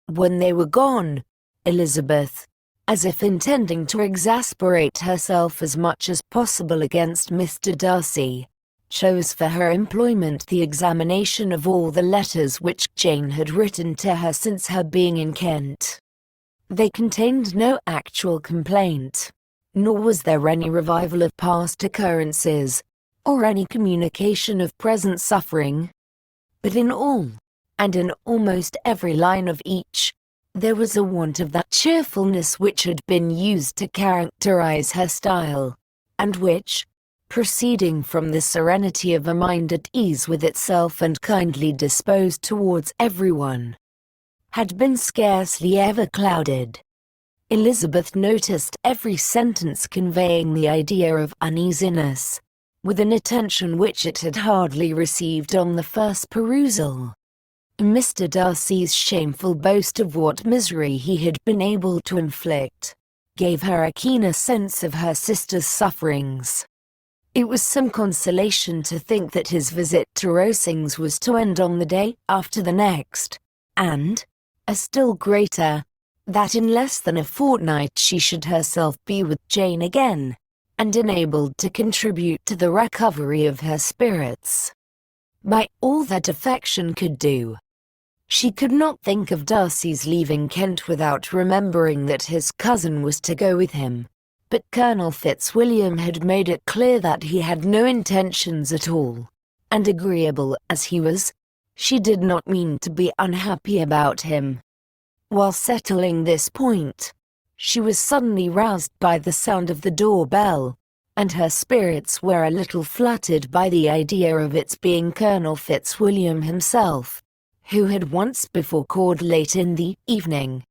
When they were gone, Elizabeth, as if intending to exasperate herself as much as possible against Mr. Darcy, chose for her employment the examination of all the letters which Jane had written to her since her being in Kent. They contained no actual complaint, nor was there any revival of past occurrences, or any communication of present suffering. But in all, and in almost every line of each, there was a want of that cheerfulness which had been used to characterize her style, and which, proceeding from the serenity of a mind at ease with itself and kindly disposed towards everyone, had been scarcely ever clouded. Elizabeth noticed every sentence conveying the idea of uneasiness, with an attention which it had hardly received on the first perusal. Mr. Darcy's shameful boast of what misery he had been able to inflict gave her a keener sense of her sister's sufferings. It was some consolation to think that his visit to Rosings was to end on the day after the next, and, a still greater, that in less than a fortnight she should herself be with Jane again, and enabled to contribute to the recovery of her spirits by all that affection could do. She could not think of Darcy's leaving Kent without remembering that his cousin was to go with him, but Colonel Fitzwilliam had made it clear that he had no intentions at all, and agreeable as he was, she did not mean to be unhappy about him. While settling this point, she was suddenly roused by the sound of the door-bell, and her spirits were a little fluttered by the idea of its being Colonel Fitzwilliam himself, who had once before called late in the evening,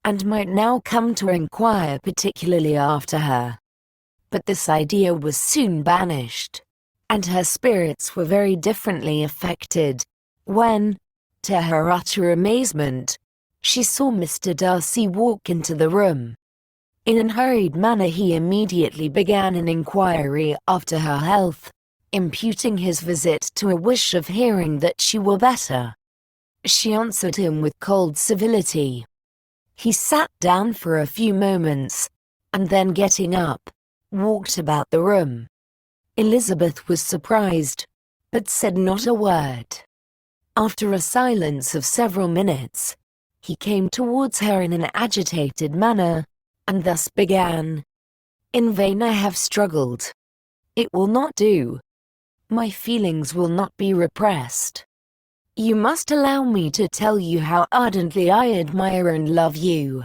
and might now come to inquire particularly after her. But this idea was soon banished, and her spirits were very differently affected, when, to her utter amazement, she saw Mr. Darcy walk into the room. In a hurried manner he immediately began an inquiry after her health, imputing his visit to a wish of hearing that she were better. She answered him with cold civility. He sat down for a few moments, and then getting up, walked about the room. Elizabeth was surprised, but said not a word. After a silence of several minutes, he came towards her in an agitated manner, and thus began. "In vain I have struggled. It will not do. My feelings will not be repressed. You must allow me to tell you how ardently I admire and love you."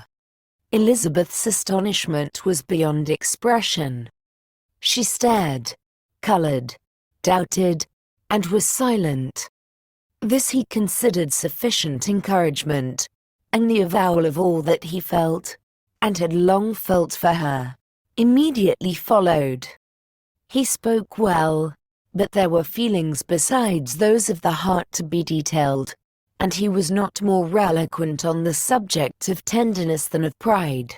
Elizabeth's astonishment was beyond expression. She stared, colored, doubted, and was silent. This he considered sufficient encouragement, and the avowal of all that he felt, and had long felt for her, immediately followed. He spoke well, but there were feelings besides those of the heart to be detailed, and he was not more eloquent on the subject of tenderness than of pride.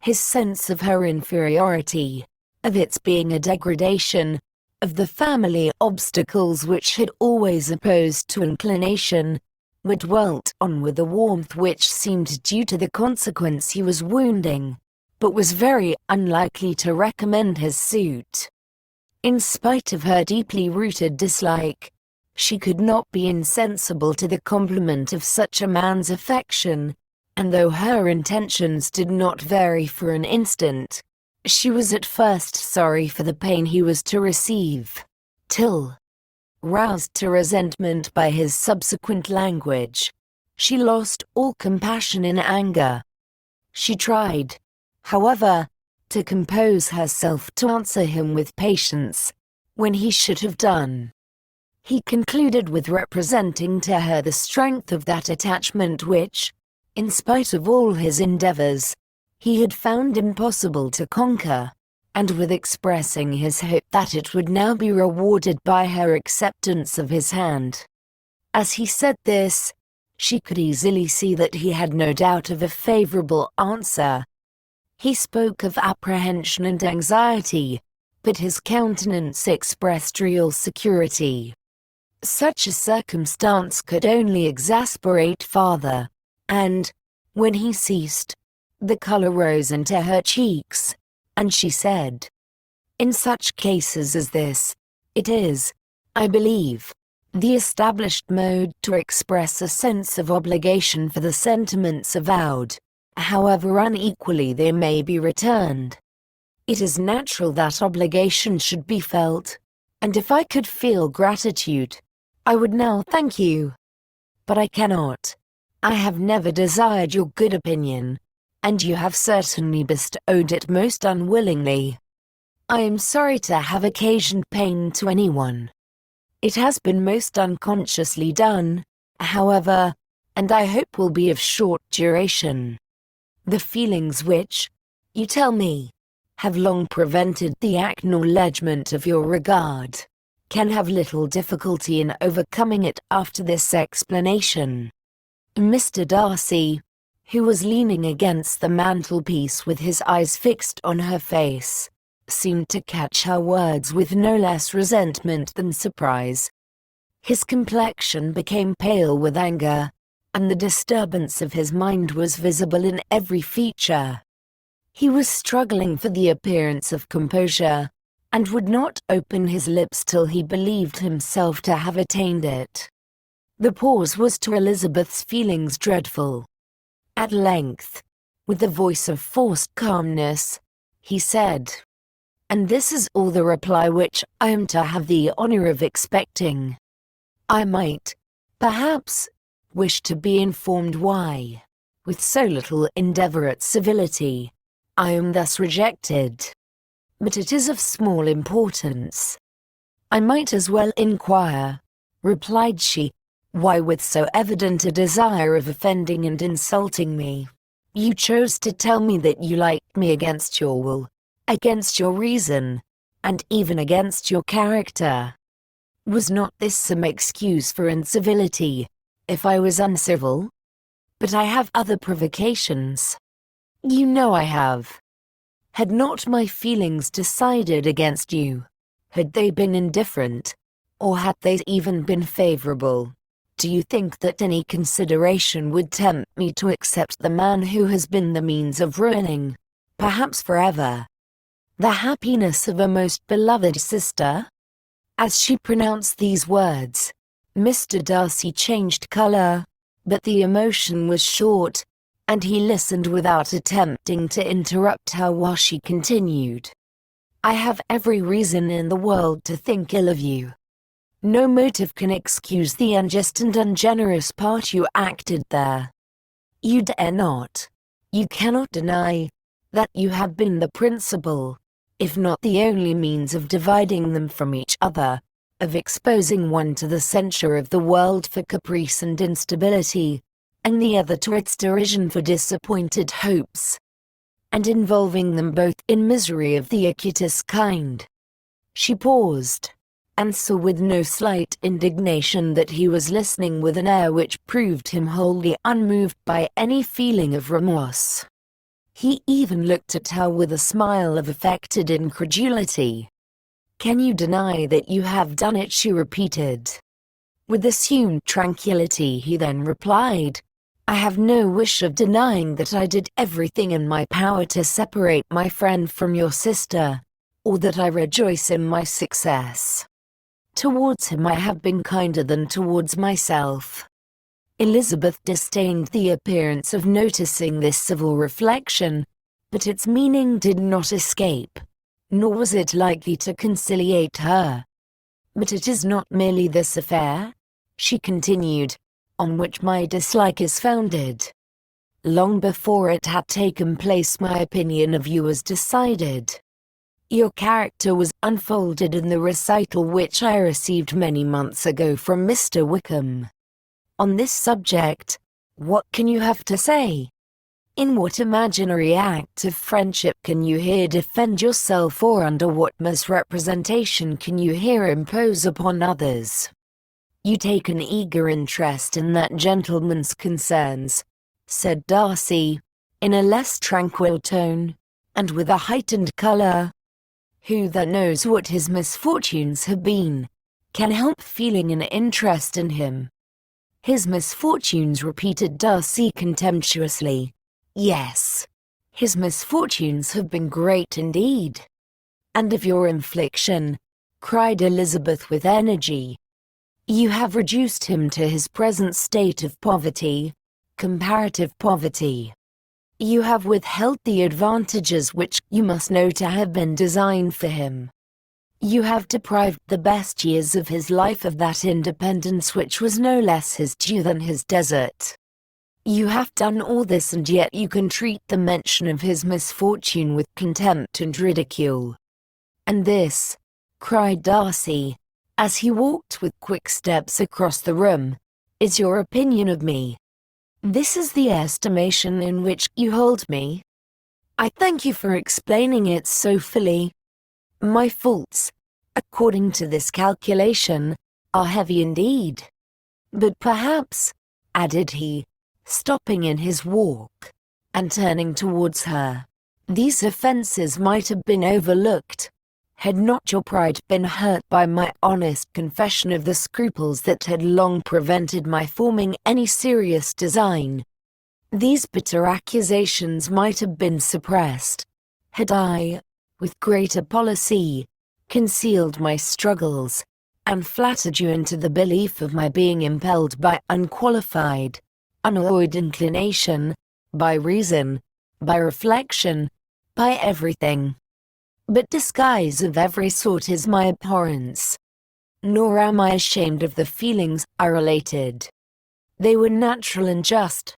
His sense of her inferiority, of its being a degradation, of the family obstacles which had always opposed to inclination, were dwelt on with a warmth which seemed due to the consequence he was wounding, but was very unlikely to recommend his suit. In spite of her deeply rooted dislike, she could not be insensible to the compliment of such a man's affection, and though her intentions did not vary for an instant, she was at first sorry for the pain he was to receive, till, roused to resentment by his subsequent language, she lost all compassion in anger. She tried, however, to compose herself to answer him with patience, when he should have done. He concluded with representing to her the strength of that attachment which, in spite of all his endeavors, he had found impossible to conquer, and with expressing his hope that it would now be rewarded by her acceptance of his hand. As he said this, she could easily see that he had no doubt of a favorable answer. He spoke of apprehension and anxiety, but his countenance expressed real security. Such a circumstance could only exasperate farther, And, when he ceased, the color rose into her cheeks, and she said, "In such cases as this, it is, I believe, the established mode to express a sense of obligation for the sentiments avowed, however unequally they may be returned. It is natural that obligation should be felt, and if I could feel gratitude, I would now thank you. But I cannot. I have never desired your good opinion, and you have certainly bestowed it most unwillingly. I am sorry to have occasioned pain to anyone. It has been most unconsciously done, however, and I hope will be of short duration. The feelings which, you tell me, have long prevented the acknowledgment of your regard, can have little difficulty in overcoming it after this explanation." Mr. Darcy, who was leaning against the mantelpiece with his eyes fixed on her face, seemed to catch her words with no less resentment than surprise. His complexion became pale with anger, and the disturbance of his mind was visible in every feature. He was struggling for the appearance of composure, and would not open his lips till he believed himself to have attained it. The pause was to Elizabeth's feelings dreadful. At length, with a voice of forced calmness, he said, "And this is all the reply which I am to have the honor of expecting. I might, perhaps, wish to be informed why, with so little endeavor at civility, I am thus rejected. But it is of small importance." "I might as well inquire," replied she, "why with so evident a desire of offending and insulting me, you chose to tell me that you liked me against your will, against your reason, and even against your character. Was not this some excuse for incivility, if I was uncivil? But I have other provocations. You know I have. Had not my feelings decided against you? Had they been indifferent? Or had they even been favorable? Do you think that any consideration would tempt me to accept the man who has been the means of ruining, perhaps forever, the happiness of a most beloved sister?" As she pronounced these words, Mr. Darcy changed color, but the emotion was short, and he listened without attempting to interrupt her while she continued. "I have every reason in the world to think ill of you. No motive can excuse the unjust and ungenerous part you acted there. You dare not, you cannot deny, that you have been the principal, if not the only means of dividing them from each other, of exposing one to the censure of the world for caprice and instability, and the other to its derision for disappointed hopes, and involving them both in misery of the acutest kind." She paused, and saw with no slight indignation that he was listening with an air which proved him wholly unmoved by any feeling of remorse. He even looked at her with a smile of affected incredulity. "Can you deny that you have done it?" she repeated. With assumed tranquility he then replied, "I have no wish of denying that I did everything in my power to separate my friend from your sister, or that I rejoice in my success. Towards him I have been kinder than towards myself." Elizabeth disdained the appearance of noticing this civil reflection, but its meaning did not escape, nor was it likely to conciliate her. "But it is not merely this affair," she continued, "on which my dislike is founded. Long before it had taken place my opinion of you was decided. Your character was unfolded in the recital which I received many months ago from Mr. Wickham. On this subject, what can you have to say? In what imaginary act of friendship can you here defend yourself, or under what misrepresentation can you here impose upon others? You take an eager interest in that gentleman's concerns," said Darcy, in a less tranquil tone, and with a heightened color. "Who that knows what his misfortunes have been, can help feeling an interest in him? His misfortunes, repeated Darcy contemptuously. Yes. His misfortunes have been great indeed. And of your infliction, cried Elizabeth with energy. You have reduced him to his present state of poverty, comparative poverty. You have withheld the advantages which you must know to have been designed for him. You have deprived the best years of his life of that independence which was no less his due than his desert. You have done all this, and yet you can treat the mention of his misfortune with contempt and ridicule. And this, cried Darcy, as he walked with quick steps across the room, is your opinion of me. This is the estimation in which you hold me. I thank you for explaining it so fully. My faults, according to this calculation, are heavy indeed. But perhaps, added he, stopping in his walk, and turning towards her, these offences might have been overlooked, had not your pride been hurt by my honest confession of the scruples that had long prevented my forming any serious design. These bitter accusations might have been suppressed, had I, with greater policy, concealed my struggles, and flattered you into the belief of my being impelled by unqualified, unalloyed inclination, by reason, by reflection, by everything. But disguise of every sort is my abhorrence. Nor am I ashamed of the feelings I related. They were natural and just.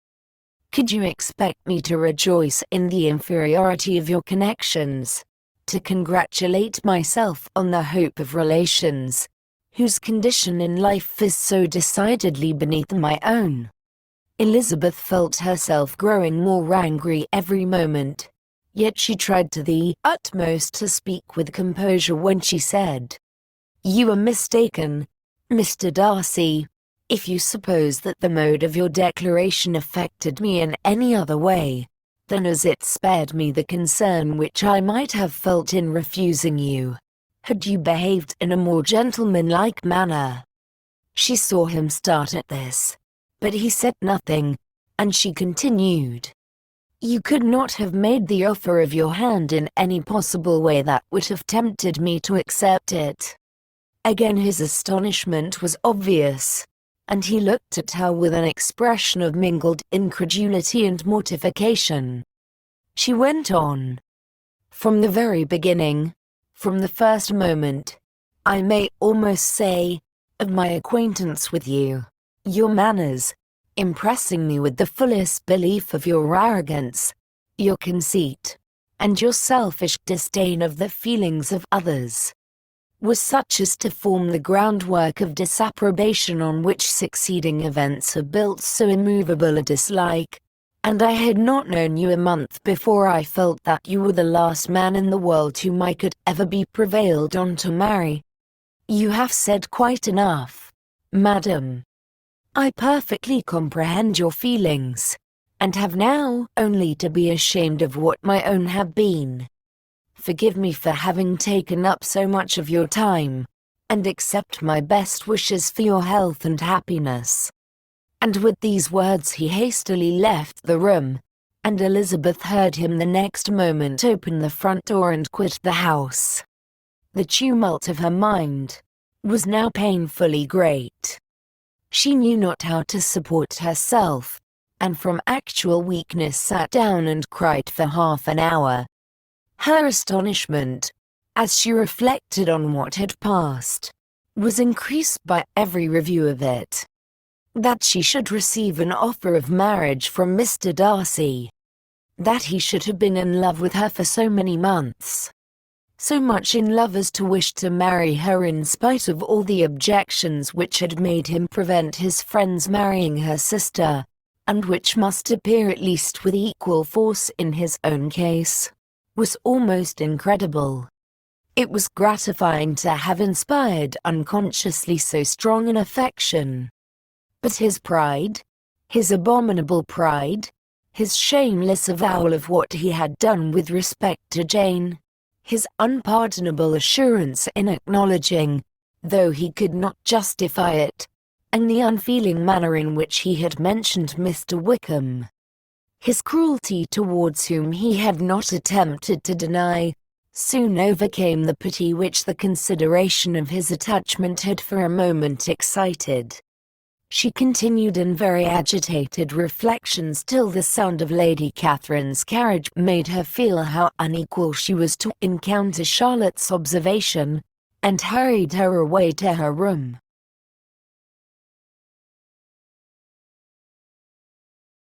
Could you expect me to rejoice in the inferiority of your connections, to congratulate myself on the hope of relations, whose condition in life is so decidedly beneath my own? Elizabeth felt herself growing more angry every moment. Yet she tried to the utmost to speak with composure when she said, You are mistaken, Mr. Darcy, if you suppose that the mode of your declaration affected me in any other way than as it spared me the concern which I might have felt in refusing you, had you behaved in a more gentlemanlike manner. She saw him start at this, but he said nothing, and she continued, You could not have made the offer of your hand in any possible way that would have tempted me to accept it. Again his astonishment was obvious, and he looked at her with an expression of mingled incredulity and mortification. She went on. From the very beginning, from the first moment, I may almost say, of my acquaintance with you, your manners, impressing me with the fullest belief of your arrogance, your conceit, and your selfish disdain of the feelings of others, was such as to form the groundwork of disapprobation on which succeeding events have built so immovable a dislike, and I had not known you a month before I felt that you were the last man in the world whom I could ever be prevailed on to marry. You have said quite enough, madam. I perfectly comprehend your feelings, and have now only to be ashamed of what my own have been. Forgive me for having taken up so much of your time, and accept my best wishes for your health and happiness. And with these words he hastily left the room, and Elizabeth heard him the next moment open the front door and quit the house. The tumult of her mind was now painfully great. She knew not how to support herself, and from actual weakness sat down and cried for half an hour. Her astonishment, as she reflected on what had passed, was increased by every review of it. That she should receive an offer of marriage from Mr. Darcy. That he should have been in love with her for so many months. So much in love as to wish to marry her in spite of all the objections which had made him prevent his friends marrying her sister, and which must appear at least with equal force in his own case, was almost incredible. It was gratifying to have inspired unconsciously so strong an affection. But his pride, his abominable pride, his shameless avowal of what he had done with respect to Jane, his unpardonable assurance in acknowledging, though he could not justify it, and the unfeeling manner in which he had mentioned Mr. Wickham. His cruelty towards whom he had not attempted to deny, soon overcame the pity which the consideration of his attachment had for a moment excited. She continued in very agitated reflections till the sound of Lady Catherine's carriage made her feel how unequal she was to encounter Charlotte's observation, and hurried her away to her room.